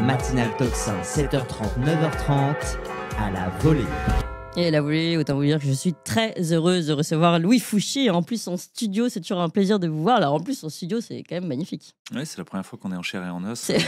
matinale Toxin, 7h30, 9h30, à la volée. Et la volée, autant vous dire que je suis très heureuse de recevoir Louis Fouché. En plus, en studio, c'est toujours un plaisir de vous voir. Alors, en plus, en studio, c'est quand même magnifique. Oui, c'est la première fois qu'on est en chair et en os. C'est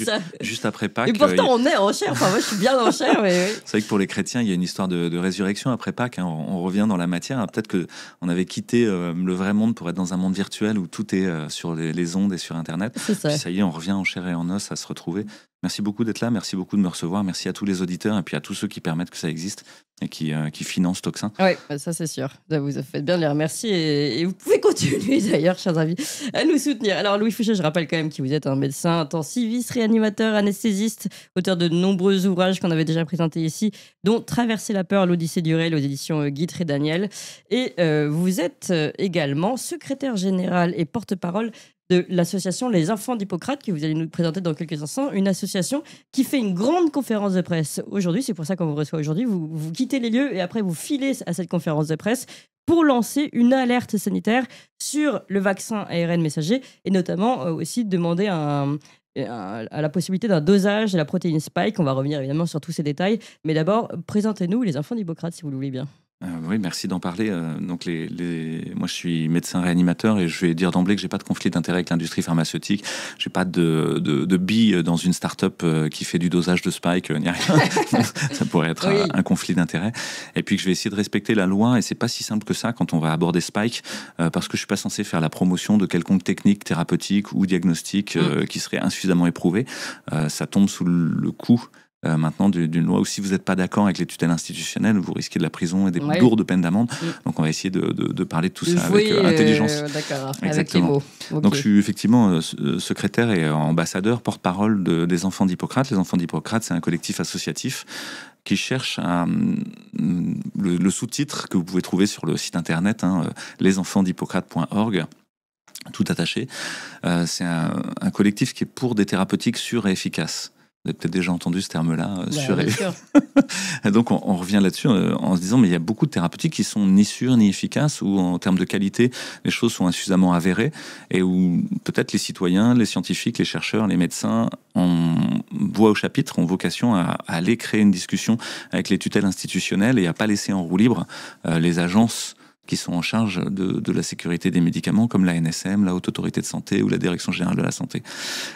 ça. Juste après Pâques. Et pourtant, on est en chair. Enfin, moi, je suis bien en chair. Mais oui. C'est vrai que pour les chrétiens, il y a une histoire de résurrection après Pâques. Hein. On revient dans la matière. Peut-être qu'on avait quitté le vrai monde pour être dans un monde virtuel où tout est sur les ondes et sur Internet. C'est ça. Puis ça y est, on revient en chair et en os à se retrouver. Merci beaucoup d'être là. Merci beaucoup de me recevoir. Merci à tous les auditeurs et puis à tous ceux qui permettent que ça existe et qui financent Toxin. Oui, ça c'est sûr. Vous faites bien de les remercier et vous pouvez continuer d'ailleurs, chers amis, à nous soutenir. Alors Louis Fouché, je rappelle quand même que vous êtes un médecin intensiviste, réanimateur, anesthésiste, auteur de nombreux ouvrages qu'on avait déjà présentés ici, dont Traverser la peur, l'Odyssée du réel aux éditions Guitry et Daniel. Et vous êtes également secrétaire général et porte-parole de l'association Les Enfants d'Hippocrate, que vous allez nous présenter dans quelques instants, une association qui fait une grande conférence de presse aujourd'hui. C'est pour ça qu'on vous reçoit aujourd'hui. Vous quittez les lieux et après vous filez à cette conférence de presse pour lancer une alerte sanitaire sur le vaccin ARN messager et notamment aussi demander à la possibilité d'un dosage de la protéine Spike. On va revenir évidemment sur tous ces détails. Mais d'abord, présentez-nous Les Enfants d'Hippocrate, si vous le voulez bien. Oui, merci d'en parler. Donc moi, je suis médecin réanimateur et je vais dire d'emblée que j'ai pas de conflit d'intérêt avec l'industrie pharmaceutique. J'ai pas de billes dans une start-up qui fait du dosage de Spike, ni rien. Ça pourrait être un conflit d'intérêt. Et puis que je vais essayer de respecter la loi et c'est pas si simple que ça quand on va aborder Spike parce que je suis pas censé faire la promotion de quelconque technique thérapeutique ou diagnostique qui serait insuffisamment éprouvée. Ça tombe sous le coup maintenant d'une loi où si vous n'êtes pas d'accord avec les tutelles institutionnelles, vous risquez de la prison et des lourdes peines d'amende. Donc on va essayer de parler de tout ça avec intelligence. D'accord, exactement. avec les mots. Okay. Donc je suis effectivement secrétaire et ambassadeur, porte-parole des Enfants d'Hippocrate. Les Enfants d'Hippocrate, c'est un collectif associatif qui cherche le sous-titre que vous pouvez trouver sur le site internet, lesenfantsdhippocrate.org. Tout attaché. C'est un collectif qui est pour des thérapeutiques sûres et efficaces. Vous avez peut-être déjà entendu ce terme-là, sûr. Et donc on revient là-dessus en se disant mais il y a beaucoup de thérapeutiques qui sont ni sûres ni efficaces ou en termes de qualité les choses sont insuffisamment avérées et où peut-être les citoyens, les scientifiques, les chercheurs, les médecins en voix au chapitre ont vocation à aller créer une discussion avec les tutelles institutionnelles et à pas laisser en roue libre les agences qui sont en charge de la sécurité des médicaments, comme la NSM, la Haute Autorité de Santé ou la Direction Générale de la Santé.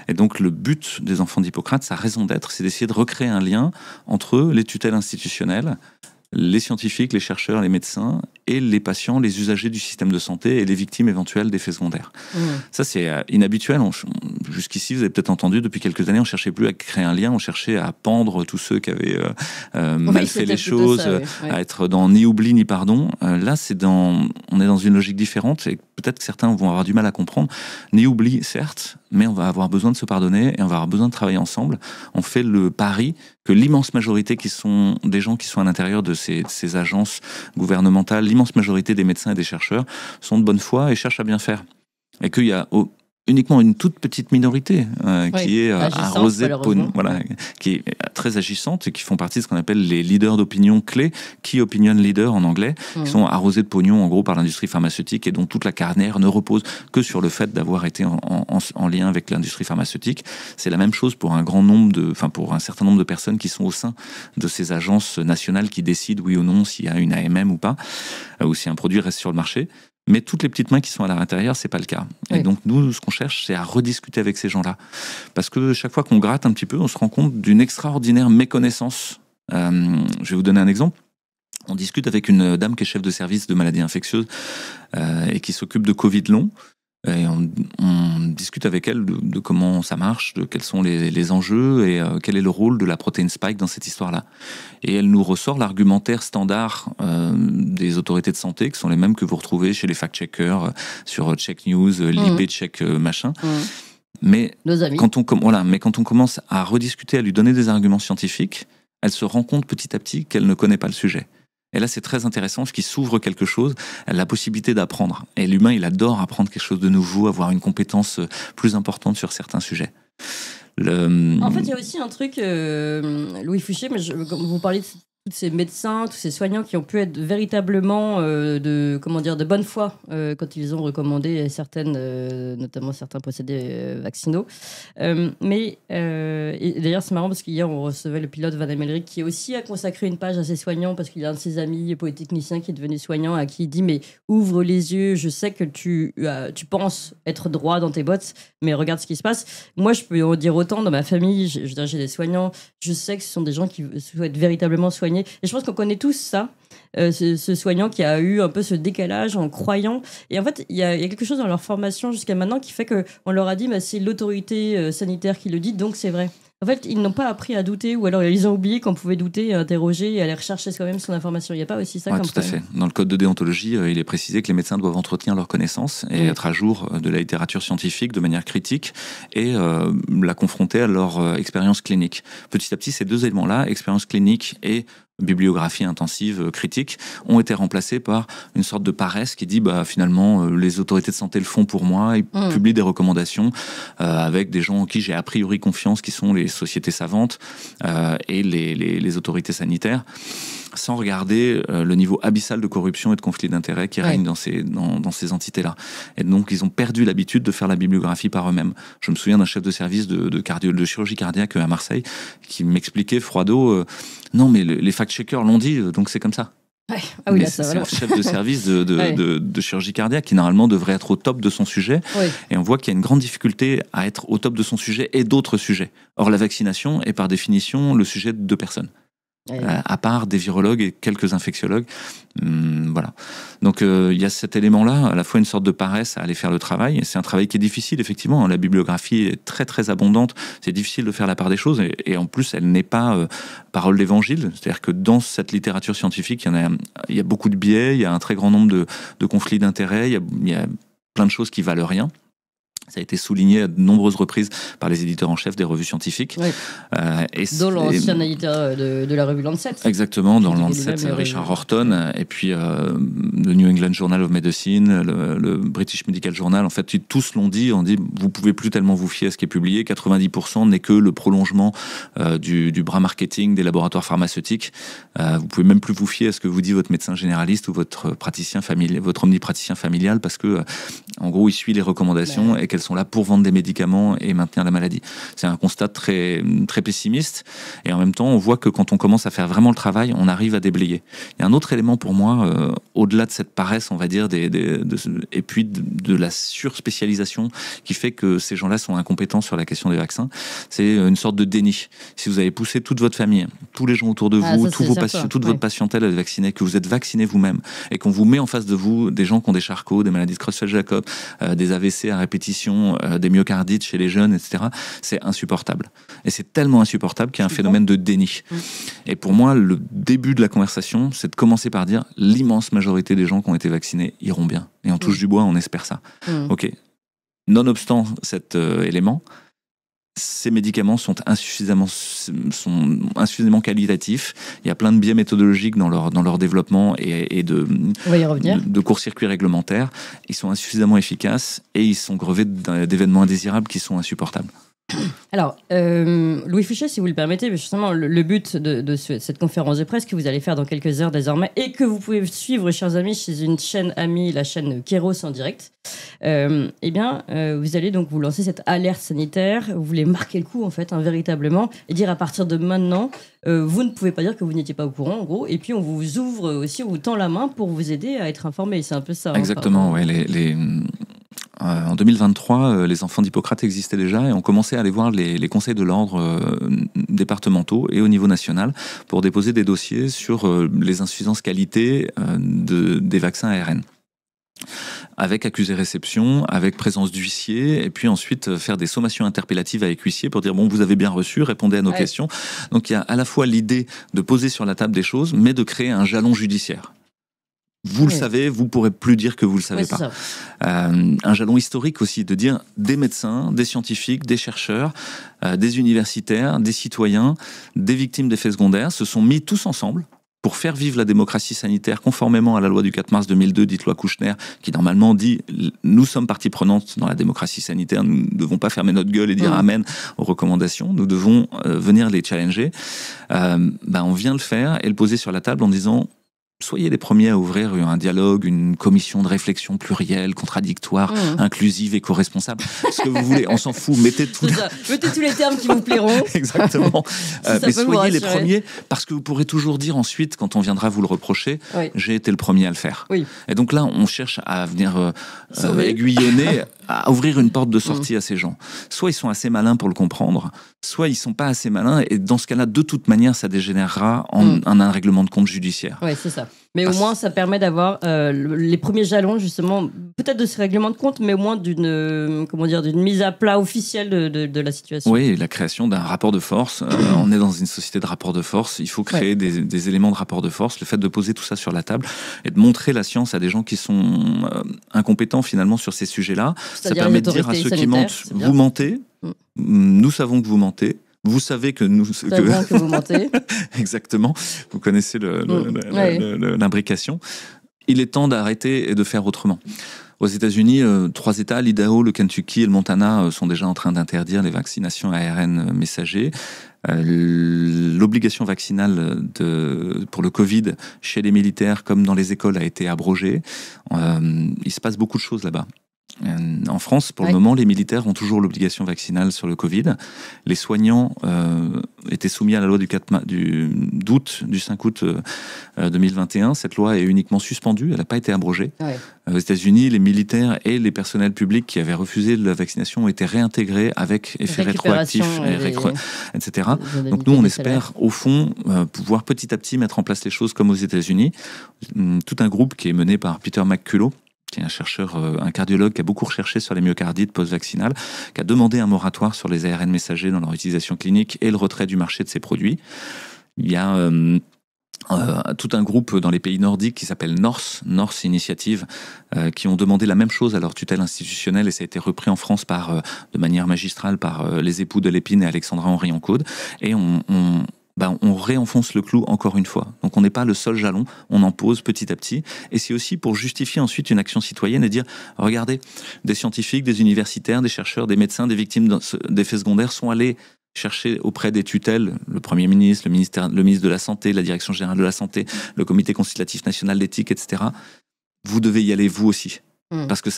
Et donc le but des Enfants d'Hippocrate, sa raison d'être, c'est d'essayer de recréer un lien entre les tutelles institutionnelles, les scientifiques, les chercheurs, les médecins et les patients, les usagers du système de santé et les victimes éventuelles d'effets secondaires. Ça, c'est inhabituel. Jusqu'ici, vous avez peut-être entendu, depuis quelques années, on ne cherchait plus à créer un lien, on cherchait à pendre tous ceux qui avaient mal fait les choses, ça, à être dans ni oubli ni pardon. Là, on est dans une logique différente et peut-être que certains vont avoir du mal à comprendre. Ni oubli, certes, mais on va avoir besoin de se pardonner et on va avoir besoin de travailler ensemble. On fait le pari que l'immense majorité qui sont des gens qui sont à l'intérieur de ces agences gouvernementales, l'immense majorité des médecins et des chercheurs sont de bonne foi et cherchent à bien faire. Et qu'il y a uniquement une toute petite minorité qui est arrosée de pognon, qui est très agissante et qui font partie de ce qu'on appelle les leaders d'opinion clés, key opinion leaders en anglais, qui sont arrosés de pognon en gros par l'industrie pharmaceutique et dont toute la carrière ne repose que sur le fait d'avoir été en lien avec l'industrie pharmaceutique. C'est la même chose pour pour un certain nombre de personnes qui sont au sein de ces agences nationales qui décident oui ou non s'il y a une AMM ou pas, ou si un produit reste sur le marché. Mais toutes les petites mains qui sont à l'intérieur, c'est pas le cas. Et donc, nous, ce qu'on cherche, c'est à rediscuter avec ces gens-là. Parce que chaque fois qu'on gratte un petit peu, on se rend compte d'une extraordinaire méconnaissance. Je vais vous donner un exemple. On discute avec une dame qui est chef de service de maladies infectieuses et qui s'occupe de Covid long. Et on discute avec elle de comment ça marche, de quels sont les enjeux et quel est le rôle de la protéine Spike dans cette histoire-là. Et elle nous ressort l'argumentaire standard des autorités de santé, qui sont les mêmes que vous retrouvez chez les fact-checkers, sur Check News, Libé, Check machin. Mais quand on commence à rediscuter, à lui donner des arguments scientifiques, elle se rend compte petit à petit qu'elle ne connaît pas le sujet. Et là, c'est très intéressant, parce qu'il s'ouvre quelque chose, la possibilité d'apprendre. Et l'humain, il adore apprendre quelque chose de nouveau, avoir une compétence plus importante sur certains sujets. En fait, il y a aussi un truc, Louis Fouché, mais vous parliez tous ces médecins, tous ces soignants qui ont pu être véritablement de bonne foi quand ils ont recommandé notamment certains procédés vaccinaux. Et d'ailleurs, c'est marrant parce qu'hier, on recevait le pilote Van Amelric qui aussi a consacré une page à ses soignants parce qu'il y a un de ses amis polytechnicien qui est devenu soignant à qui il dit mais ouvre les yeux, je sais que tu penses être droit dans tes bottes, mais regarde ce qui se passe. Moi, je peux en dire autant dans ma famille, j'ai des soignants, je sais que ce sont des gens qui souhaitent véritablement soigner. Et je pense qu'on connaît tous ça, ce soignant qui a eu un peu ce décalage en croyant. Et en fait, il y a quelque chose dans leur formation jusqu'à maintenant qui fait qu'on leur a dit c'est l'autorité sanitaire qui le dit, donc c'est vrai. En fait, ils n'ont pas appris à douter, ou alors ils ont oublié qu'on pouvait douter, interroger et aller rechercher soi-même son information. Il n'y a pas aussi ça comme tout à fait. Dans le code de déontologie, il est précisé que les médecins doivent entretenir leurs connaissances et être à jour de la littérature scientifique de manière critique et la confronter à leur expérience clinique. Petit à petit, ces deux éléments-là, expérience clinique et bibliographie intensive critique, ont été remplacés par une sorte de paresse qui dit finalement les autorités de santé le font pour moi, ils publient des recommandations avec des gens en qui j'ai a priori confiance, qui sont les sociétés savantes et les autorités sanitaires, sans regarder le niveau abyssal de corruption et de conflit d'intérêts qui règne dans ces entités-là. Et donc, ils ont perdu l'habitude de faire la bibliographie par eux-mêmes. Je me souviens d'un chef de service de chirurgie cardiaque à Marseille qui m'expliquait froido non, mais les fact-checkers l'ont dit, donc c'est comme ça. Ouais. Ah oui, c'est un chef de service de chirurgie cardiaque qui normalement devrait être au top de son sujet. Oui. Et on voit qu'il y a une grande difficulté à être au top de son sujet et d'autres sujets. Or, la vaccination est par définition le sujet de 2 personnes. À part des virologues et quelques infectiologues. Voilà. Donc il y a cet élément-là, à la fois une sorte de paresse à aller faire le travail. Et c'est un travail qui est difficile, effectivement. La bibliographie est très très abondante. C'est difficile de faire la part des choses. Et en plus, elle n'est pas parole d'évangile. C'est-à-dire que dans cette littérature scientifique, il y a beaucoup de biais, il y a un très grand nombre de conflits d'intérêts, il y a plein de choses qui valent rien. Ça a été souligné à de nombreuses reprises par les éditeurs en chef des revues scientifiques. Oui. Dont l'ancien éditeur de la revue Lancet. Exactement, dans Lancet, c'est Richard Horton. Et puis le New England Journal of Medicine, le British Medical Journal. En fait, tous l'ont dit. On dit, vous pouvez plus tellement vous fier à ce qui est publié. 90% n'est que le prolongement du bras marketing des laboratoires pharmaceutiques. Vous pouvez même plus vous fier à ce que vous dit votre médecin généraliste ou votre omnipraticien familial parce que, en gros, il suit les recommandations et qu'elles sont là pour vendre des médicaments et maintenir la maladie. C'est un constat très, très pessimiste. Et en même temps, on voit que quand on commence à faire vraiment le travail, on arrive à déblayer. Il y a un autre élément pour moi, au-delà de cette paresse, on va dire, et puis de la surspécialisation qui fait que ces gens-là sont incompétents sur la question des vaccins, c'est une sorte de déni. Si vous avez poussé toute votre famille, tous les gens autour de vous, toute votre patientèle à être vaccinée, que vous êtes vacciné vous-même, et qu'on vous met en face de vous des gens qui ont des charcots, des maladies de Creutzfeldt-Jakob, des AVC à répétition, des myocardites chez les jeunes, etc. C'est insupportable. Et c'est tellement insupportable qu'il y a un phénomène de déni. Et pour moi, le début de la conversation, c'est de commencer par dire l'immense majorité des gens qui ont été vaccinés iront bien. Et on touche du bois, on espère ça. Ok. Nonobstant cet élément, ces médicaments sont insuffisamment qualitatifs. Il y a plein de biais méthodologiques dans leur développement et de court-circuit réglementaires. Ils sont insuffisamment efficaces et ils sont grevés d'événements indésirables qui sont insupportables. Alors, Louis Fouché, si vous le permettez, mais justement, le but de cette conférence de presse que vous allez faire dans quelques heures désormais et que vous pouvez suivre, chers amis, chez une chaîne amie, la chaîne Kéros en direct, vous allez donc vous lancer cette alerte sanitaire. Vous voulez marquer le coup, en fait, véritablement, et dire à partir de maintenant, vous ne pouvez pas dire que vous n'étiez pas au courant, en gros, et puis on vous ouvre aussi, on vous tend la main pour vous aider à être informé. C'est un peu ça. Exactement, oui. En 2023, les enfants d'Hippocrate existaient déjà et on commençait à aller voir les conseils de l'ordre départementaux et au niveau national pour déposer des dossiers sur les insuffisances qualité des vaccins ARN. Avec accusé-réception, avec présence d'huissier, et puis ensuite faire des sommations interpellatives avec huissier pour dire bon, vous avez bien reçu, répondez à nos questions. Donc il y a à la fois l'idée de poser sur la table des choses, mais de créer un jalon judiciaire. Vous le savez, vous ne pourrez plus dire que vous ne le savez pas. Un jalon historique aussi, de dire des médecins, des scientifiques, des chercheurs, des universitaires, des citoyens, des victimes d'effets secondaires se sont mis tous ensemble pour faire vivre la démocratie sanitaire conformément à la loi du 4 mars 2002, dite loi Kouchner, qui normalement dit nous sommes partie prenante dans la démocratie sanitaire, nous ne devons pas fermer notre gueule et dire amen aux recommandations, nous devons venir les challenger. On vient le faire et le poser sur la table en disant soyez les premiers à ouvrir un dialogue, une commission de réflexion plurielle, contradictoire, inclusive, éco-responsable. Ce que vous voulez, on s'en fout. Mettez tous les termes qui vous plairont. Exactement. Mais soyez les premiers, parce que vous pourrez toujours dire ensuite, quand on viendra vous le reprocher, j'ai été le premier à le faire. Oui. Et donc là, on cherche à venir aiguillonner, à ouvrir une porte de sortie à ces gens. Soit ils sont assez malins pour le comprendre, soit ils sont pas assez malins, et dans ce cas-là, de toute manière, ça dégénérera en un règlement de compte judiciaire. Oui, c'est ça. Mais au moins, ça permet d'avoir les premiers jalons, justement, peut-être de ces règlements de compte, mais au moins d'une mise à plat officielle de la situation. Oui, la création d'un rapport de force. On est dans une société de rapport de force. Il faut créer des éléments de rapport de force. Le fait de poser tout ça sur la table et de montrer la science à des gens qui sont incompétents, finalement, sur ces sujets-là, ça permet de dire à ceux qui mentent, vous mentez, nous savons que vous mentez. Vous savez que nous savons que vous mentez. Exactement. Vous connaissez l'imbrication. Il est temps d'arrêter et de faire autrement. Aux États-Unis, 3 États, l'Idaho, le Kentucky et le Montana, sont déjà en train d'interdire les vaccinations à ARN messager. L'obligation vaccinale pour le Covid chez les militaires comme dans les écoles a été abrogée. Il se passe beaucoup de choses là-bas. En France, pour le moment, les militaires ont toujours l'obligation vaccinale sur le Covid. Les soignants étaient soumis à la loi du 5 août 2021. Cette loi est uniquement suspendue, elle n'a pas été abrogée. Aux États-Unis, les militaires et les personnels publics qui avaient refusé la vaccination ont été réintégrés avec effet rétroactif, etc. Donc nous, on espère, au fond, pouvoir petit à petit mettre en place les choses comme aux États-Unis. Tout un groupe qui est mené par Peter McCullough, qui est un chercheur, un cardiologue qui a beaucoup recherché sur les myocardites post-vaccinales, qui a demandé un moratoire sur les ARN messagers dans leur utilisation clinique et le retrait du marché de ces produits. Il y a tout un groupe dans les pays nordiques qui s'appelle North Initiative, qui ont demandé la même chose à leur tutelle institutionnelle, et ça a été repris en France de manière magistrale par les époux de Lépine et Alexandra Henry-Encaude. Et on réenfonce le clou encore une fois. Donc on n'est pas le seul jalon, on en pose petit à petit. Et c'est aussi pour justifier ensuite une action citoyenne et dire, regardez, des scientifiques, des universitaires, des chercheurs, des médecins, des victimes d'effets secondaires sont allés chercher auprès des tutelles, le Premier ministre, le ministre de la Santé, la Direction générale de la Santé, le Comité consultatif national d'éthique, etc. Vous devez y aller vous aussi. Parce que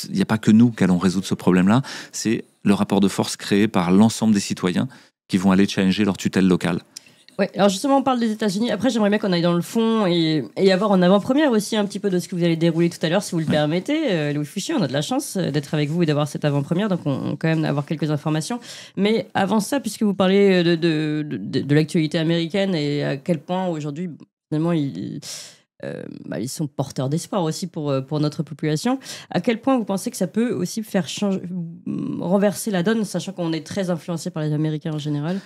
il n'y a pas que nous qui allons résoudre ce problème-là, c'est le rapport de force créé par l'ensemble des citoyens qui vont aller challenger leur tutelle locale. Ouais, alors justement, on parle des États-Unis. Après, j'aimerais bien qu'on aille dans le fond et avoir en avant-première aussi un petit peu de ce que vous allez dérouler tout à l'heure, si vous le permettez. Louis Fouché, on a de la chance d'être avec vous et d'avoir cette avant-première, donc on quand même avoir quelques informations. Mais avant ça, puisque vous parlez de l'actualité américaine et à quel point aujourd'hui, finalement, ils sont porteurs d'espoir aussi pour notre population. À quel point vous pensez que ça peut aussi faire renverser la donne, sachant qu'on est très influencé par les Américains en général,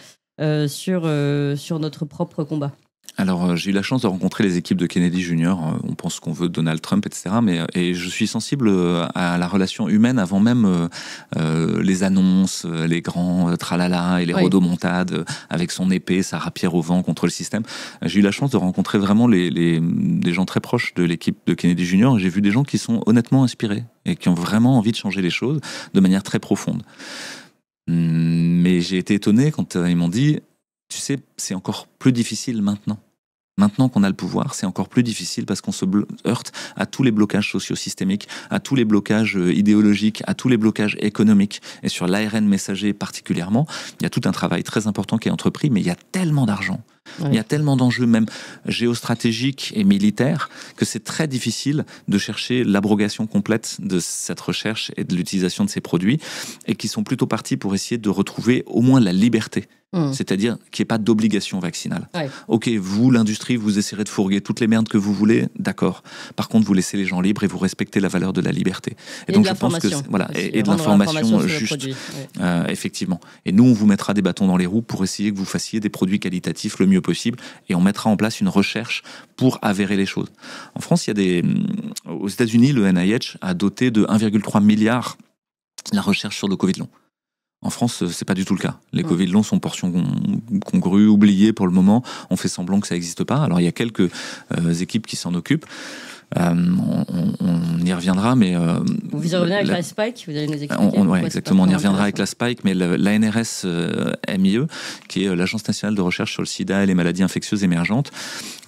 sur notre propre combat? Alors, j'ai eu la chance de rencontrer les équipes de Kennedy Junior. On pense qu'on veut Donald Trump, etc. Et je suis sensible à la relation humaine avant même les annonces, les grands tralala et les rodomontades avec son épée, sa rapière au vent contre le système. J'ai eu la chance de rencontrer vraiment des gens très proches de l'équipe de Kennedy Junior. Et j'ai vu des gens qui sont honnêtement inspirés et qui ont vraiment envie de changer les choses de manière très profonde. Mais j'ai été étonné quand ils m'ont dit, tu sais, c'est encore plus difficile maintenant. Maintenant qu'on a le pouvoir, c'est encore plus difficile parce qu'on se heurte à tous les blocages socio-systémiques, à tous les blocages idéologiques, à tous les blocages économiques. Et sur l'ARN messager particulièrement, il y a tout un travail très important qui est entrepris, mais il y a tellement d'argent. Il y a tellement d'enjeux, même géostratégiques et militaires, que c'est très difficile de chercher l'abrogation complète de cette recherche et de l'utilisation de ces produits, et qui sont plutôt partis pour essayer de retrouver au moins la liberté. C'est-à-dire qu'il n'y ait pas d'obligation vaccinale. Ok, vous, l'industrie, vous essayerez de fourguer toutes les merdes que vous voulez, d'accord. Par contre, vous laissez les gens libres et vous respectez la valeur de la liberté. Et donc, je pense que et de l'information juste, effectivement. Et nous, on vous mettra des bâtons dans les roues pour essayer que vous fassiez des produits qualitatifs le mieux possible, et on mettra en place une recherche pour avérer les choses. En France, aux États-Unis, le NIH a doté de 1,3 milliard la recherche sur le Covid long. En France, c'est pas du tout le cas. Les Covid longs sont portion congrue, oubliées pour le moment. On fait semblant que ça n'existe pas. Alors, il y a quelques équipes qui s'en occupent. On y reviendra, mais... vous y revenez avec la Spike, vous allez nous expliquer. Ouais, exactement, on y reviendra avec la Spike, mais l'ANRS MIE, qui est l'Agence nationale de recherche sur le sida et les maladies infectieuses émergentes,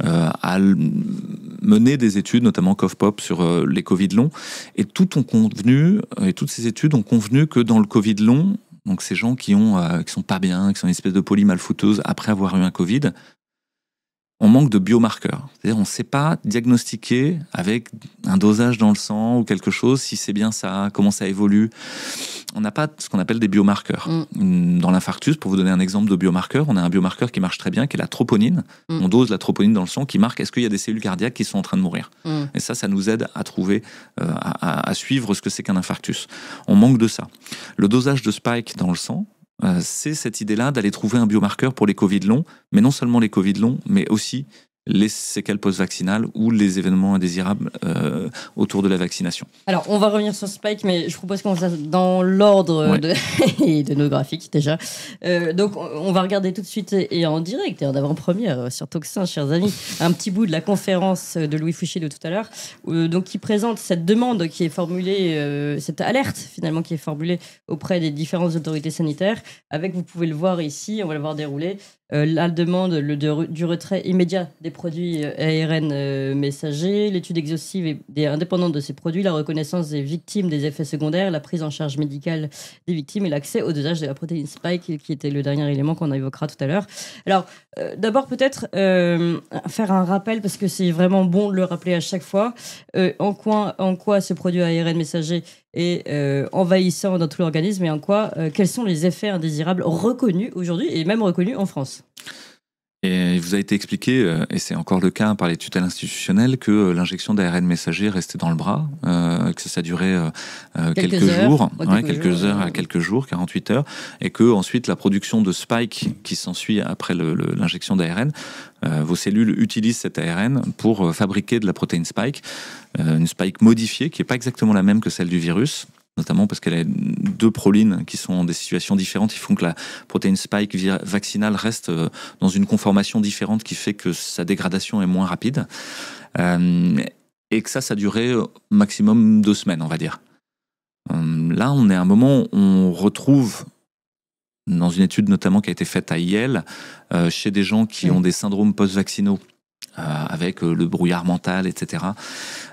a mené des études, notamment COVPOP, sur les Covid longs, et toutes ces études ont convenu que dans le Covid long, donc ces gens qui sont pas bien, qui sont une espèce de polymalfouteuse après avoir eu un Covid, on manque de biomarqueurs. C'est-à-dire, on ne sait pas diagnostiquer avec un dosage dans le sang ou quelque chose si c'est bien ça, comment ça évolue. On n'a pas ce qu'on appelle des biomarqueurs. Dans l'infarctus, pour vous donner un exemple de biomarqueur, on a un biomarqueur qui marche très bien, qui est la troponine. On dose la troponine dans le sang, qui marque est-ce qu'il y a des cellules cardiaques qui sont en train de mourir. Et ça nous aide à trouver, à suivre ce que c'est qu'un infarctus. On manque de ça. Le dosage de spike dans le sang, c'est cette idée-là d'aller trouver un biomarqueur pour les Covid longs, mais non seulement les Covid longs, mais aussi les séquelles post-vaccinales ou les événements indésirables autour de la vaccination. Alors, on va revenir sur Spike, mais je propose qu'on fasse dans l'ordre de nos graphiques, déjà. Donc, on va regarder tout de suite et en direct, et en avant-première sur Toxin, chers amis, un petit bout de la conférence de Louis Fouché de tout à l'heure, donc qui présente cette demande qui est formulée, cette alerte, finalement, qui est formulée auprès des différentes autorités sanitaires, avec, vous pouvez le voir ici, on va le voir dérouler, la demande du retrait immédiat des produits ARN messagers, l'étude exhaustive et indépendante de ces produits, la reconnaissance des victimes des effets secondaires, la prise en charge médicale des victimes et l'accès au dosage de la protéine Spike, qui était le dernier élément qu'on évoquera tout à l'heure. Alors, d'abord peut-être faire un rappel, parce que c'est vraiment bon de le rappeler à chaque fois, en quoi ce produit ARN messager est envahissant dans tout l'organisme et en quoi, quels sont les effets indésirables reconnus aujourd'hui et même reconnus en France. Et il vous a été expliqué, et c'est encore le cas par les tutelles institutionnelles, que l'injection d'ARN messager restait dans le bras, que ça durait quelques jours, quelques heures à quelques jours, 48 heures, et que ensuite la production de spike qui s'ensuit après l'injection d'ARN, vos cellules utilisent cet ARN pour fabriquer de la protéine spike, une spike modifiée qui n'est pas exactement la même que celle du virus, notamment parce qu'elle a deux prolines qui sont dans des situations différentes, qui font que la protéine spike vaccinale reste dans une conformation différente qui fait que sa dégradation est moins rapide. Et que ça durait maximum 2 semaines, on va dire. Là, on est à un moment où on retrouve, dans une étude notamment qui a été faite à Yale, chez des gens qui ont des syndromes post-vaccinaux, avec le brouillard mental, etc.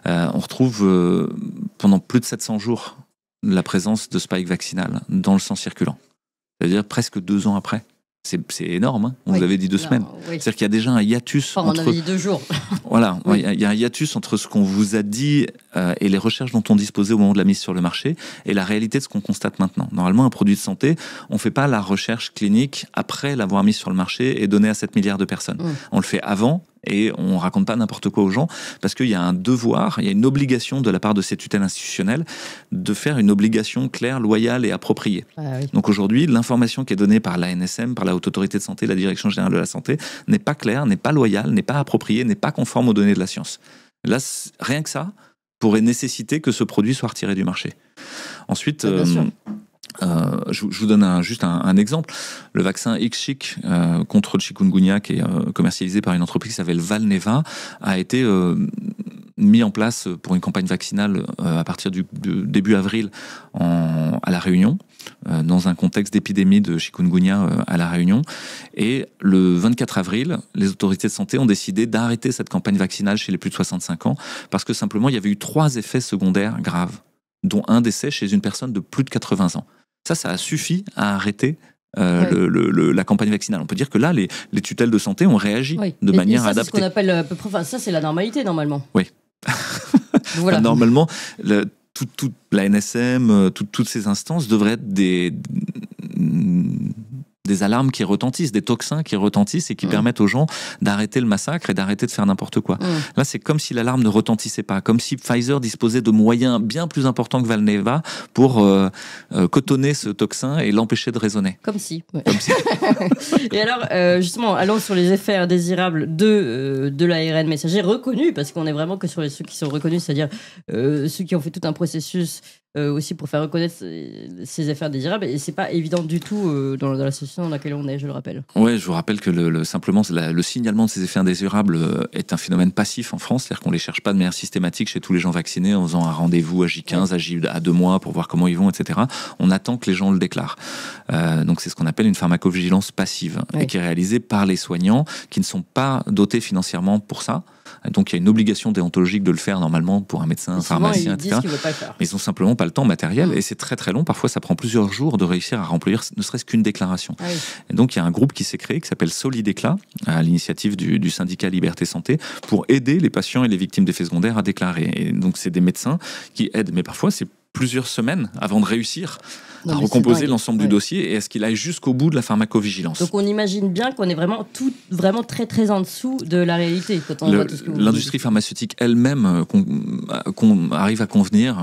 On retrouve pendant plus de 700 jours la présence de spike vaccinal dans le sang circulant. C'est-à-dire presque 2 ans après. C'est énorme, hein. On vous avait dit 2 semaines. C'est-à-dire qu'il y a déjà un hiatus entre... On avait dit 2 jours. Voilà, il y a un hiatus entre ce qu'on vous a dit et les recherches dont on disposait au moment de la mise sur le marché et la réalité de ce qu'on constate maintenant. Normalement, un produit de santé, on ne fait pas la recherche clinique après l'avoir mis sur le marché et donné à 7 milliards de personnes. On le fait avant. Et on raconte pas n'importe quoi aux gens parce qu'il y a un devoir, il y a une obligation de la part de ces tutelles institutionnelles de faire une obligation claire, loyale et appropriée. Donc aujourd'hui, l'information qui est donnée par l'ANSM, par la Haute Autorité de Santé, la Direction Générale de la Santé, n'est pas claire, n'est pas loyale, n'est pas appropriée, n'est pas conforme aux données de la science. Là, rien que ça pourrait nécessiter que ce produit soit retiré du marché. Ensuite... je vous donne juste un exemple. Le vaccin IXCHIQ contre le chikungunya, qui est commercialisé par une entreprise qui s'appelle Valneva, a été mis en place pour une campagne vaccinale à partir du début avril à La Réunion, dans un contexte d'épidémie de chikungunya à La Réunion. Et le 24 avril, les autorités de santé ont décidé d'arrêter cette campagne vaccinale chez les plus de 65 ans parce que simplement, il y avait eu 3 effets secondaires graves, dont un décès chez une personne de plus de 80 ans. Ça a suffi à arrêter la campagne vaccinale. On peut dire que là, les tutelles de santé ont réagi de manière adaptée. C'est ce qu'on appelle à peu près... Enfin, ça, c'est la normalité, normalement. Oui. Voilà. Normalement, toute la NSM, toutes ces instances devraient être des alarmes qui retentissent, des toxins qui retentissent et qui permettent aux gens d'arrêter le massacre et d'arrêter de faire n'importe quoi. Là, c'est comme si l'alarme ne retentissait pas, comme si Pfizer disposait de moyens bien plus importants que Valneva pour cotonner ce toxin et l'empêcher de résonner. Comme si. Et alors, justement, allons sur les effets indésirables de l'ARN messager reconnu, parce qu'on est vraiment que sur ceux qui sont reconnus, c'est-à-dire ceux qui ont fait tout un processus aussi pour faire reconnaître ces effets indésirables. Et c'est pas évident du tout dans la situation dans laquelle on est, je le rappelle. Ouais, je vous rappelle que simplement le signalement de ces effets indésirables est un phénomène passif en France, c'est-à-dire qu'on les cherche pas de manière systématique chez tous les gens vaccinés en faisant un rendez-vous à J15, à 2 mois pour voir comment ils vont, etc. On attend que les gens le déclarent. Donc c'est ce qu'on appelle une pharmacovigilance passive, et qui est réalisée par les soignants qui ne sont pas dotés financièrement pour ça. Donc il y a une obligation déontologique de le faire normalement pour un médecin, un pharmacien, etc. Mais ils n'ont simplement pas le temps matériel et c'est très très long. Parfois ça prend plusieurs jours de réussir à remplir ne serait-ce qu'une déclaration. Et donc il y a un groupe qui s'est créé qui s'appelle Solidéclat à l'initiative du syndicat Liberté Santé pour aider les patients et les victimes d'effets secondaires à déclarer. Et donc c'est des médecins qui aident, mais parfois c'est plusieurs semaines avant de réussir à recomposer l'ensemble du dossier et à ce qu'il aille jusqu'au bout de la pharmacovigilance. Donc on imagine bien qu'on est vraiment très très en dessous de la réalité. L'industrie pharmaceutique elle-même qu'on arrive à convenir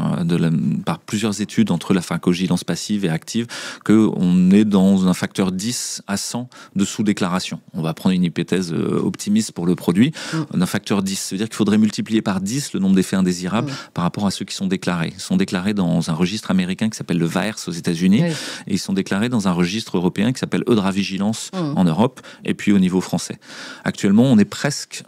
par plusieurs études entre la pharmacovigilance passive et active qu'on est dans un facteur 10 à 100 de sous-déclaration. On va prendre une hypothèse optimiste pour le produit, d'un facteur 10. Ça veut dire qu'il faudrait multiplier par 10 le nombre d'effets indésirables par rapport à ceux qui sont déclarés. Ils sont déclarés dans un registre américain qui s'appelle le VAERS aux États-Unis et ils sont déclarés dans un registre européen qui s'appelle Eudravigilance en Europe et puis au niveau français. Actuellement, on est presque...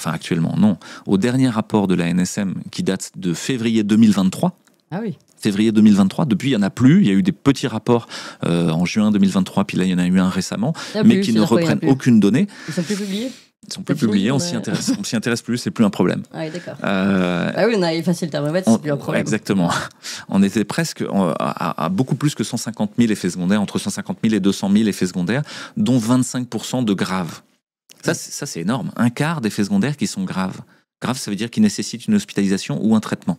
actuellement, non. Au dernier rapport de la NSM qui date de février 2023... Ah oui. Février 2023, depuis il n'y en a plus, il y a eu des petits rapports en juin 2023, puis là il y en a eu un récemment, mais qui ne reprennent aucune donnée. Ils sont plus publiés ? Ils sont plus publiés, on s'y intéresse plus, c'est plus un problème. Ah oui, d'accord. Oui, on a effacé le thermomètre, c'est plus un problème. Exactement. On était presque à beaucoup plus que 150 000 effets secondaires, entre 150 000 et 200 000 effets secondaires, dont 25% de graves. Ça, c'est énorme. Un quart d'effets secondaires qui sont graves. Grave, ça veut dire qu'ils nécessitent une hospitalisation ou un traitement.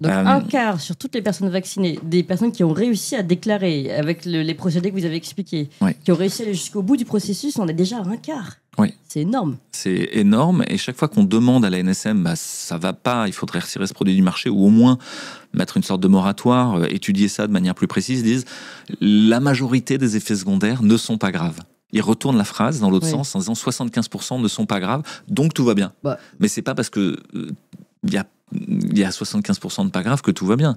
Donc un quart sur toutes les personnes vaccinées, des personnes qui ont réussi à déclarer avec les procédés que vous avez expliqués, qui ont réussi à aller jusqu'au bout du processus, on est déjà à un quart. Oui. C'est énorme. C'est énorme et chaque fois qu'on demande à la NSM, ça va pas, il faudrait retirer ce produit du marché ou au moins mettre une sorte de moratoire, étudier ça de manière plus précise, ils disent la majorité des effets secondaires ne sont pas graves. Ils retournent la phrase dans l'autre sens en disant 75% ne sont pas graves, donc tout va bien. Mais c'est pas parce que il y a 75% de pas grave que tout va bien.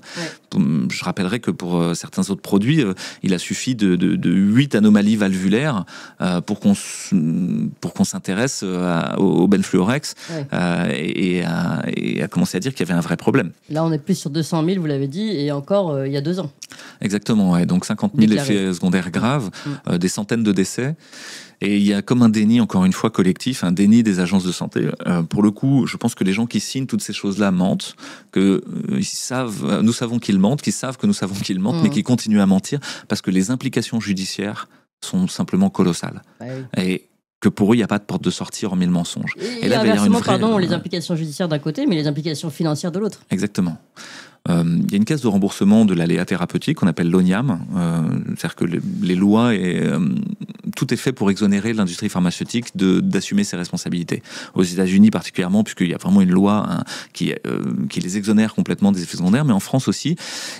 Je rappellerai que pour certains autres produits, il a suffi de 8 anomalies valvulaires pour qu'on s'intéresse au Benfluorex et à commencer à dire qu'il y avait un vrai problème. Là, on est plus sur 200 000, vous l'avez dit, et encore il y a 2 ans. Exactement, donc 50 000 effets secondaires graves, des centaines de décès. Et il y a comme un déni, encore une fois, collectif, un déni des agences de santé. Pour le coup, je pense que les gens qui signent toutes ces choses-là mentent, nous savons qu'ils mentent, qu'ils savent que nous savons qu'ils mentent, mais qu'ils continuent à mentir parce que les implications judiciaires sont simplement colossales. Et que pour eux, il n'y a pas de porte de sortie hormis le mensonge. Et là, inversement, les implications judiciaires d'un côté, mais les implications financières de l'autre. Exactement. Il y a une caisse de remboursement de l'aléa thérapeutique qu'on appelle l'ONIAM, c'est-à-dire que les lois tout est fait pour exonérer l'industrie pharmaceutique d'assumer ses responsabilités. Aux États-Unis particulièrement, puisqu'il y a vraiment une loi qui les exonère complètement des effets secondaires, mais en France aussi.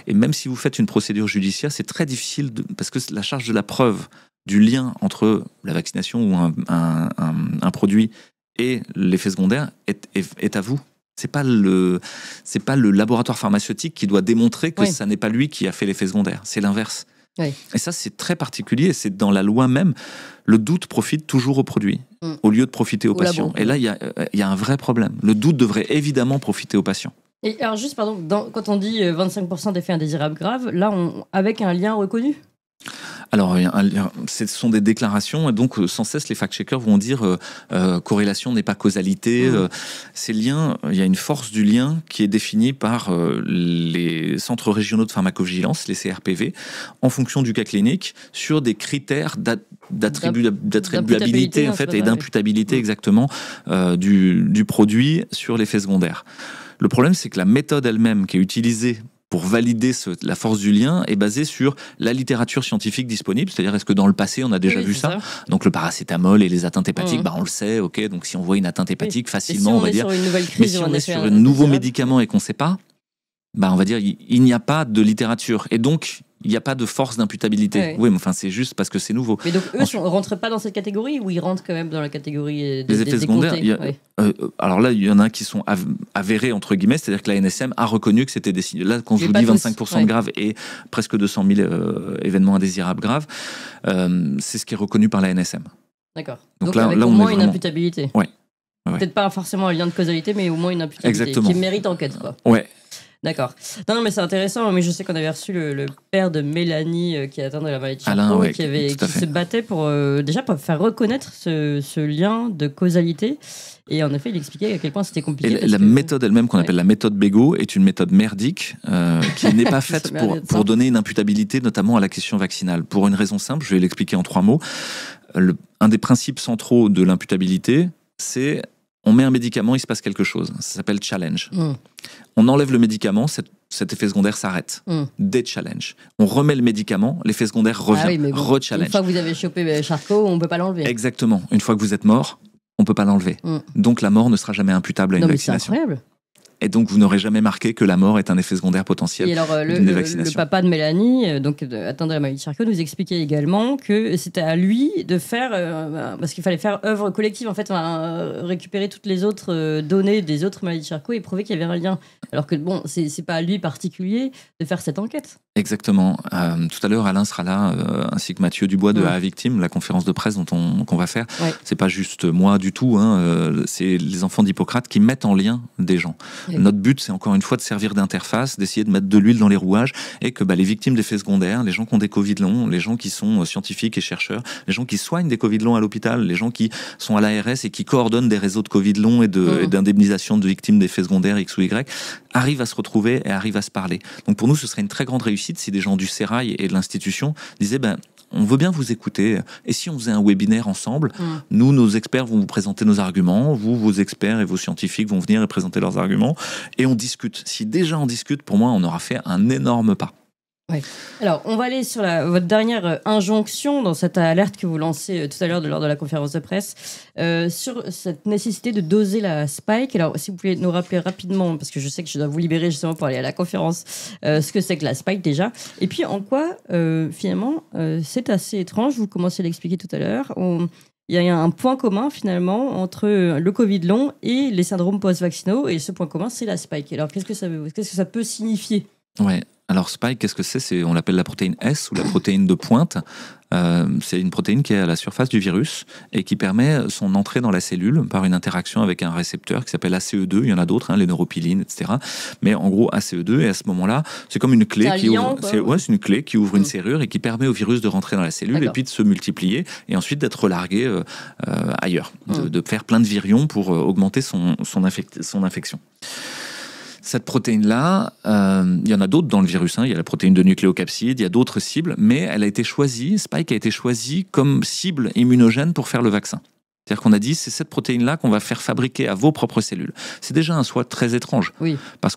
Et même si vous faites une procédure judiciaire, c'est très difficile parce que la charge de la preuve du lien entre la vaccination ou un produit et l'effet secondaire est à vous. C'est pas le laboratoire pharmaceutique qui doit démontrer que ça n'est pas lui qui a fait l'effet secondaire. C'est l'inverse. Et ça, c'est très particulier. C'est dans la loi même. Le doute profite toujours au produit, au lieu de profiter au patient. Et là, il y a un vrai problème. Le doute devrait évidemment profiter au patient. Et alors, juste, pardon, quand on dit 25% d'effets indésirables graves, là, avec un lien reconnu ? Alors, ce sont des déclarations, et donc sans cesse les fact-checkers vont dire corrélation n'est pas causalité. Ces liens, il y a une force du lien qui est définie par les centres régionaux de pharmacovigilance, les CRPV, en fonction du cas clinique, sur des critères d'attribuabilité en fait, et d'imputabilité exactement du produit sur l'effet secondaire. Le problème, c'est que la méthode elle-même qui est utilisée pour valider la force du lien est basée sur la littérature scientifique disponible, c'est-à-dire est-ce que dans le passé on a déjà vu ça. Donc le paracétamol et les atteintes hépatiques, on le sait, ok, donc si on voit une atteinte hépatique facilement, on va dire, mais si on est sur un nouveau médicament et qu'on ne sait pas, on va dire, il n'y a pas de littérature. Et donc, il n'y a pas de force d'imputabilité. Ouais. Oui, mais enfin, c'est juste parce que c'est nouveau. Mais donc, eux ne rentrent pas dans cette catégorie ou ils rentrent quand même dans la catégorie des effets secondaires. Alors là, il y en a qui sont avérés, entre guillemets, c'est-à-dire que la NSM a reconnu que c'était des signes. Là, quand je vous dis 25% de graves et presque 200 000 événements indésirables graves, c'est ce qui est reconnu par la NSM. D'accord. Donc là, avec au moins une imputabilité. Ouais. Peut-être pas forcément un lien de causalité, mais au moins une imputabilité. Exactement. Qui mérite enquête, quoi. Ouais. D'accord. Non, mais c'est intéressant. Mais je sais qu'on avait reçu le père de Mélanie qui est atteint de la maladie de Charcot, Alain, qui se battait pour déjà pour faire reconnaître ce lien de causalité. Et en effet, il expliquait à quel point c'était compliqué. Et la méthode elle-même, qu'on appelle la méthode Bégaud, est une méthode merdique qui n'est pas faite pour donner une imputabilité, notamment à la question vaccinale. Pour une raison simple, je vais l'expliquer en 3 mots. Un des principes centraux de l'imputabilité, c'est on met un médicament, il se passe quelque chose. Ça s'appelle challenge. On enlève le médicament, cet effet secondaire s'arrête. Des-challenge. On remet le médicament, l'effet secondaire revient. Re-challenge. Une fois que vous avez chopé Charcot, on ne peut pas l'enlever. Exactement. Une fois que vous êtes mort, on ne peut pas l'enlever. Donc la mort ne sera jamais imputable à une vaccination. C'est incroyable. Et donc, vous n'aurez jamais marqué que la mort est un effet secondaire potentiel. Et alors, le papa de Mélanie, donc atteint de la maladie de Charcot, nous expliquait également que c'était à lui de faire, parce qu'il fallait faire œuvre collective, en fait, récupérer toutes les autres données des autres maladies de Charcot et prouver qu'il y avait un lien. Alors que, bon, c'est pas à lui particulier de faire cette enquête. Exactement. Tout à l'heure, Alain sera là, ainsi que Mathieu Dubois de A Victime, la conférence de presse qu'on va faire. Ouais. C'est pas juste moi du tout, c'est les enfants d'Hippocrate qui mettent en lien des gens. Oui. Notre but, c'est encore une fois de servir d'interface, d'essayer de mettre de l'huile dans les rouages et que les victimes d'effets secondaires, les gens qui ont des Covid longs, les gens qui sont scientifiques et chercheurs, les gens qui soignent des Covid longs à l'hôpital, les gens qui sont à l'ARS et qui coordonnent des réseaux de Covid longs et d'indemnisation de victimes d'effets secondaires X ou Y, arrivent à se retrouver et arrivent à se parler. Donc pour nous, ce serait une très grande réussite si des gens du Sérail et de l'institution disaient on veut bien vous écouter. Et si on faisait un webinaire ensemble, nous, nos experts vont vous présenter nos arguments, vous, vos experts et vos scientifiques vont venir et présenter leurs arguments, et on discute. Si déjà on discute, pour moi, on aura fait un énorme pas. Ouais. Alors, on va aller sur votre dernière injonction dans cette alerte que vous lancez tout à l'heure lors de la conférence de presse sur cette nécessité de doser la spike. Alors, si vous pouvez nous rappeler rapidement, parce que je sais que je dois vous libérer justement pour aller à la conférence, ce que c'est que la spike déjà, et puis en quoi, finalement, c'est assez étrange, vous commencez à l'expliquer tout à l'heure, il y a un point commun finalement entre le Covid long et les syndromes post-vaccinaux, et ce point commun, c'est la spike. Alors, qu'est-ce que ça peut signifier ? Ouais. Alors spike, qu'est-ce que c'est ? On l'appelle la protéine S ou la protéine de pointe. C'est une protéine qui est à la surface du virus et qui permet son entrée dans la cellule par une interaction avec un récepteur qui s'appelle ACE2. Il y en a d'autres, les neuropilines, etc. Mais en gros, ACE2, et à ce moment-là, c'est comme une clé qui ouvre. C'est une clé qui ouvre une serrure et qui permet au virus de rentrer dans la cellule et puis de se multiplier et ensuite d'être relargué ailleurs, de faire plein de virions pour augmenter son infection. Cette protéine-là, il y en a d'autres dans le virus. Il y a la protéine de nucléocapside, il y a d'autres cibles, mais elle a été choisie, Spike a été choisie comme cible immunogène pour faire le vaccin. C'est-à-dire qu'on a dit, c'est cette protéine-là qu'on va faire fabriquer à vos propres cellules. C'est déjà un choix très étrange, parce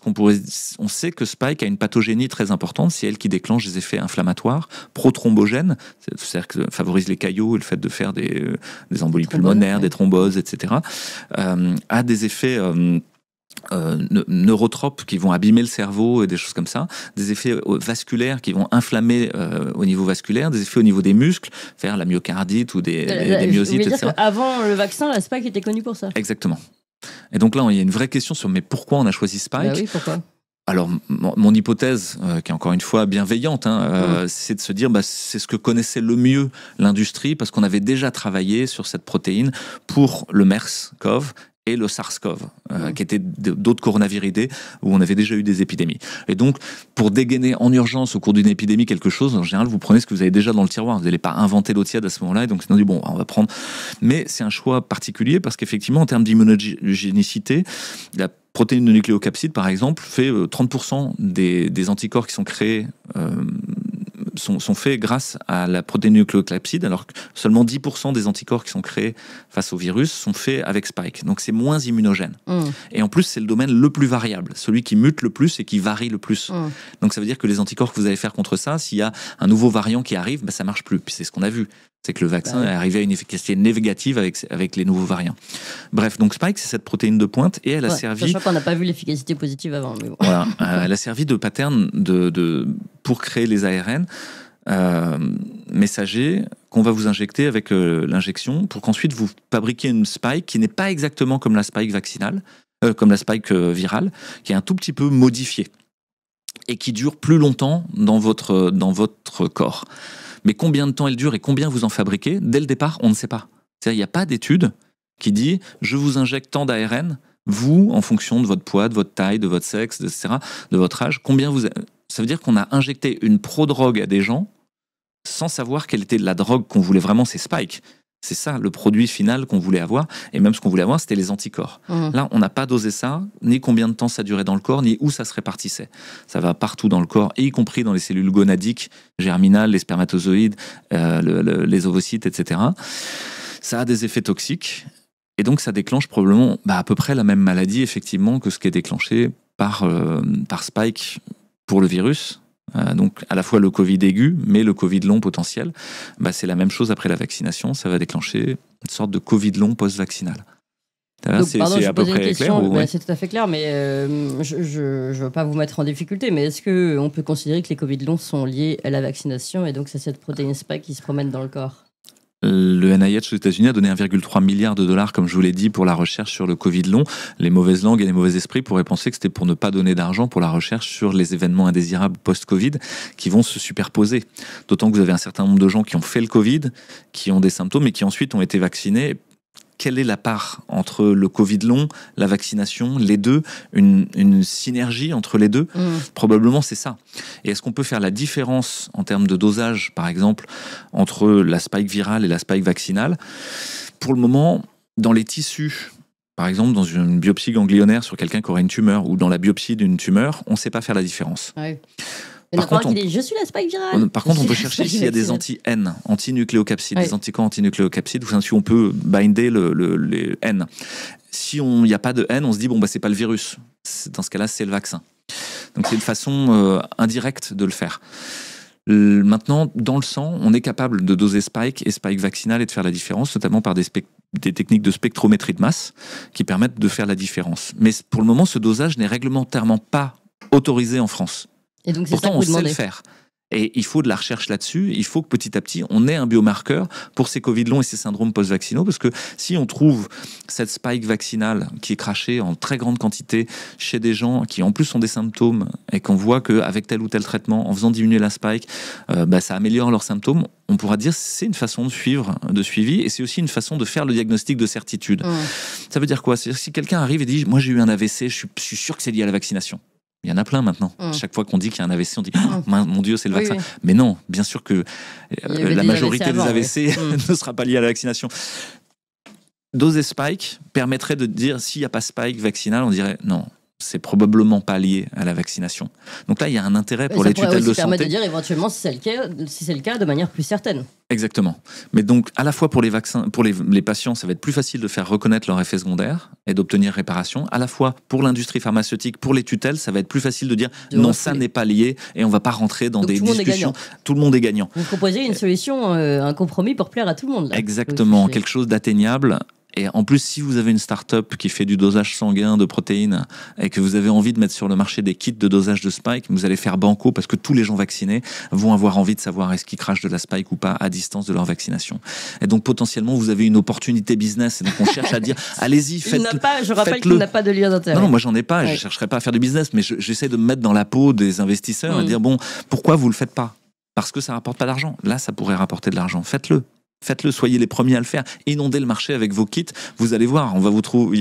on sait que Spike a une pathogénie très importante, c'est elle qui déclenche des effets inflammatoires, prothrombogènes, c'est-à-dire que ça favorise les caillots et le fait de faire des embolies pulmonaires, des thromboses, etc., a des effets... neurotropes qui vont abîmer le cerveau et des choses comme ça, des effets vasculaires qui vont inflammer au niveau vasculaire, des effets au niveau des muscles, faire la myocardite ou des myosites, etc. Avant le vaccin, la Spike était connue pour ça. Exactement. Et donc là, il y a une vraie question sur mais pourquoi on a choisi Spike ? Oui, pourquoi ? Alors, mon hypothèse, qui est encore une fois bienveillante, c'est de se dire c'est ce que connaissait le mieux l'industrie, parce qu'on avait déjà travaillé sur cette protéine pour le MERS-CoV et le SARS-CoV, qui étaient d'autres coronaviridés où on avait déjà eu des épidémies. Et donc, pour dégainer en urgence au cours d'une épidémie quelque chose, en général, vous prenez ce que vous avez déjà dans le tiroir. Vous n'allez pas inventer l'eau tiède à ce moment-là. Et donc, on dit, on va prendre... Mais c'est un choix particulier parce qu'effectivement, en termes d'immunogénicité, la protéine de nucléocapside, par exemple, fait 30% des anticorps qui sont créés... sont faits grâce à la protéine nucléocapside, alors que seulement 10% des anticorps qui sont créés face au virus sont faits avec Spike. Donc c'est moins immunogène. Et en plus, c'est le domaine le plus variable, celui qui mute le plus et qui varie le plus. Donc ça veut dire que les anticorps que vous allez faire contre ça, s'il y a un nouveau variant qui arrive, ça marche plus. Puis c'est ce qu'on a vu. C'est que le vaccin est arrivé à une efficacité négative avec les nouveaux variants. Bref, donc Spike, c'est cette protéine de pointe et elle a servi... Sachant qu'on n'a pas vu l'efficacité positive avant. Mais bon. Voilà, elle a servi de pattern pour créer les ARN messagers qu'on va vous injecter avec l'injection pour qu'ensuite vous fabriquiez une spike qui n'est pas exactement comme la spike vaccinale, comme la spike virale, qui est un tout petit peu modifiée et qui dure plus longtemps dans votre corps. Mais combien de temps elle dure et combien vous en fabriquez, dès le départ, on ne sait pas. C'est-à-dire, il n'y a pas d'étude qui dit « je vous injecte tant d'ARN, vous, en fonction de votre poids, de votre taille, de votre sexe, etc., de votre âge, combien vous... » Ça veut dire qu'on a injecté une prodrogue à des gens sans savoir quelle était la drogue qu'on voulait vraiment, c'est Spike. C'est ça, le produit final qu'on voulait avoir. Et même ce qu'on voulait avoir, c'était les anticorps. Là, on n'a pas dosé ça, ni combien de temps ça durait dans le corps, ni où ça se répartissait. Ça va partout dans le corps, y compris dans les cellules gonadiques, germinales, les spermatozoïdes, les ovocytes, etc. Ça a des effets toxiques. Et donc, ça déclenche probablement à peu près la même maladie, effectivement, que ce qui est déclenché par Spike pour le virus. Donc à la fois le Covid aigu, mais le Covid long potentiel, c'est la même chose après la vaccination, ça va déclencher une sorte de Covid long post-vaccinal. C'est à peu près clair C'est tout à fait clair, mais je ne veux pas vous mettre en difficulté, mais est-ce qu'on peut considérer que les Covid longs sont liés à la vaccination et donc c'est cette protéine Spike qui se promène dans le corps? Le NIH aux États-Unis a donné 1,3 milliard de dollars, comme je vous l'ai dit, pour la recherche sur le Covid long. Les mauvaises langues et les mauvais esprits pourraient penser que c'était pour ne pas donner d'argent pour la recherche sur les événements indésirables post-Covid qui vont se superposer. D'autant que vous avez un certain nombre de gens qui ont fait le Covid, qui ont des symptômes et qui ensuite ont été vaccinés. Quelle est la part entre le Covid long, la vaccination, les deux, une synergie entre les deux? Probablement c'est ça. Et est-ce qu'on peut faire la différence en termes de dosage, par exemple, entre la spike virale et la spike vaccinale? Pour le moment, dans les tissus, par exemple dans une biopsie ganglionnaire sur quelqu'un qui aurait une tumeur ou dans la biopsie d'une tumeur, on ne sait pas faire la différence. Ouais. Par contre, je suis la spike virale. Par contre, on peut chercher s'il y a des anti-N, antinucléocapsides, des anticorps antinucléocapsides, ou si on peut binder les N. Si il n'y a pas de N, on se dit, c'est pas le virus. Dans ce cas-là, c'est le vaccin. Donc, c'est une façon indirecte de le faire. Maintenant, dans le sang, on est capable de doser spike et spike vaccinal et de faire la différence, notamment par des techniques de spectrométrie de masse qui permettent de faire la différence. Mais pour le moment, ce dosage n'est réglementairement pas autorisé en France. Et donc, pourtant, on sait le faire. Et il faut de la recherche là-dessus. Il faut que petit à petit, on ait un biomarqueur pour ces Covid longs et ces syndromes post-vaccinaux. Parce que si on trouve cette spike vaccinale qui est crachée en très grande quantité chez des gens qui en plus ont des symptômes et qu'on voit qu'avec tel ou tel traitement, en faisant diminuer la spike, ça améliore leurs symptômes, on pourra dire que c'est une façon de suivi et c'est aussi une façon de faire le diagnostic de certitude. Ça veut dire quoi? C'est-à-dire si quelqu'un arrive et dit « Moi, j'ai eu un AVC, je suis sûr que c'est lié à la vaccination ». Il y en a plein maintenant. Chaque fois qu'on dit qu'il y a un AVC, on dit mon Dieu, c'est le vaccin. Oui. Mais non, bien sûr que la majorité des AVC ne sera pas liée à la vaccination. Doser Spike permettrait de dire s'il n'y a pas Spike vaccinal, on dirait non, c'est probablement pas lié à la vaccination. Donc là, il y a un intérêt pour les tutelles de santé. Ça permet de dire éventuellement si c'est le cas de manière plus certaine. Exactement. Mais donc, à la fois pour les vaccins, pour les patients, ça va être plus facile de faire reconnaître leurs effets secondaires et d'obtenir réparation. À la fois pour l'industrie pharmaceutique, pour les tutelles, ça va être plus facile de dire non, ça n'est pas lié et on va pas rentrer dans des discussions. Tout le monde est gagnant. Vous proposez une solution, un compromis pour plaire à tout le monde. Là. Exactement, quelque chose d'atteignable. Et en plus, si vous avez une start-up qui fait du dosage sanguin de protéines et que vous avez envie de mettre sur le marché des kits de dosage de spike, vous allez faire banco parce que tous les gens vaccinés vont avoir envie de savoir est-ce qu'ils crachent de la spike ou pas à distance de leur vaccination. Et donc potentiellement, vous avez une opportunité business. Et donc on cherche à dire allez-y, faites-le. Je rappelle qu'il n'a pas de lien d'intérêt. Non, moi j'en ai pas. Ouais. Je chercherai pas à faire du business, mais j'essaie de me mettre dans la peau des investisseurs et dire bon, pourquoi vous le faites pas? Parce que ça rapporte pas d'argent. Là, ça pourrait rapporter de l'argent. Faites-le. Faites-le, soyez les premiers à le faire. Inondez le marché avec vos kits. Vous allez voir, il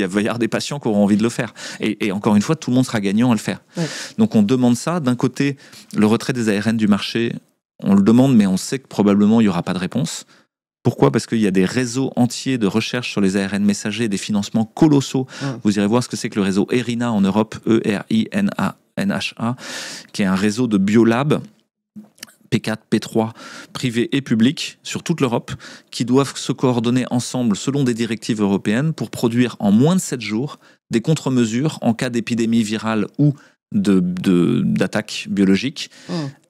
va y avoir des patients qui auront envie de le faire. Et encore une fois, tout le monde sera gagnant à le faire. Ouais. Donc on demande ça. D'un côté, le retrait des ARN du marché, on le demande, mais on sait que probablement il n'y aura pas de réponse. Pourquoi? Parce qu'il y a des réseaux entiers de recherche sur les ARN messagers, des financements colossaux. Vous irez voir ce que c'est que le réseau ERINA en Europe, ERINANHA, qui est un réseau de biolabs P4, P3, privés et publics sur toute l'Europe, qui doivent se coordonner ensemble selon des directives européennes pour produire en moins de 7 jours des contre-mesures en cas d'épidémie virale ou d'attaque biologique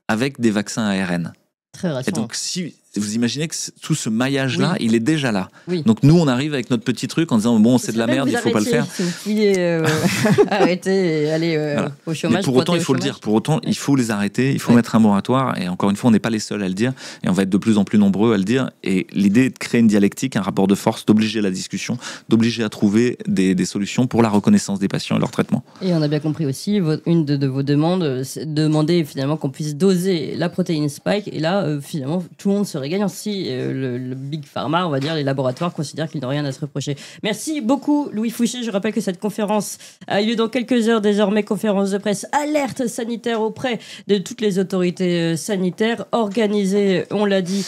avec des vaccins ARN. Très rassurant. Et donc, si vous imaginez que tout ce maillage-là, il est déjà là. Oui. Donc nous, on arrive avec notre petit truc en disant bon, c'est de la merde, il faut pas le faire. Si vous pouviez arrêter et aller au chômage. Mais pour autant, il faut le dire. Pour autant, il faut les arrêter. Il faut mettre un moratoire. Et encore une fois, on n'est pas les seuls à le dire. Et on va être de plus en plus nombreux à le dire. Et l'idée est de créer une dialectique, un rapport de force, d'obliger la discussion, d'obliger à trouver des solutions pour la reconnaissance des patients et leur traitement. Et on a bien compris aussi, une de vos demandes, c'est de demander finalement qu'on puisse doser la protéine spike. Et là, finalement, tout le monde serait gagnant si le Big Pharma, on va dire, les laboratoires considèrent qu'ils n'ont rien à se reprocher. Merci beaucoup, Louis Fouché. Je rappelle que cette conférence a lieu dans quelques heures désormais, conférence de presse alerte sanitaire auprès de toutes les autorités sanitaires, organisée, on l'a dit,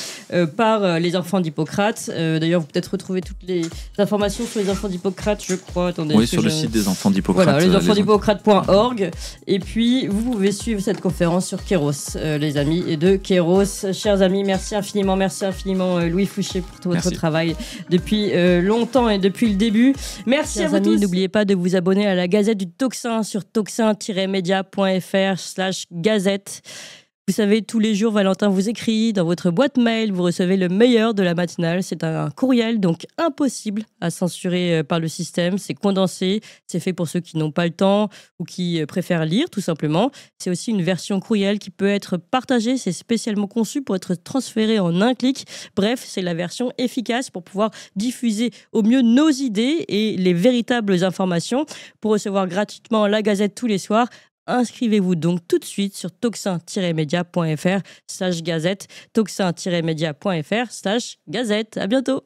par les enfants d'Hippocrate. D'ailleurs, vous peut-être retrouver toutes les informations sur les enfants d'Hippocrate, je crois. Attendez, oui, sur le site des enfants d'Hippocrate. Voilà, lesenfantsdhippocrate.org. Et puis, vous pouvez suivre cette conférence sur Kéros, les amis de Kéros. Chers amis, merci infiniment, Louis Fouché, pour tout votre travail depuis longtemps et depuis le début. Merci à vous tous. N'oubliez pas de vous abonner à la Gazette du Toxin sur toxin-media.fr/gazette. Vous savez, tous les jours, Valentin vous écrit dans votre boîte mail, vous recevez le meilleur de la matinale. C'est un courriel, donc impossible à censurer par le système. C'est condensé, c'est fait pour ceux qui n'ont pas le temps ou qui préfèrent lire, tout simplement. C'est aussi une version courriel qui peut être partagée. C'est spécialement conçu pour être transféré en un clic. Bref, c'est la version efficace pour pouvoir diffuser au mieux nos idées et les véritables informations. Pour recevoir gratuitement la Gazette tous les soirs, inscrivez-vous donc tout de suite sur toxin-media.fr/gazette, toxin-media.fr/gazette. À bientôt.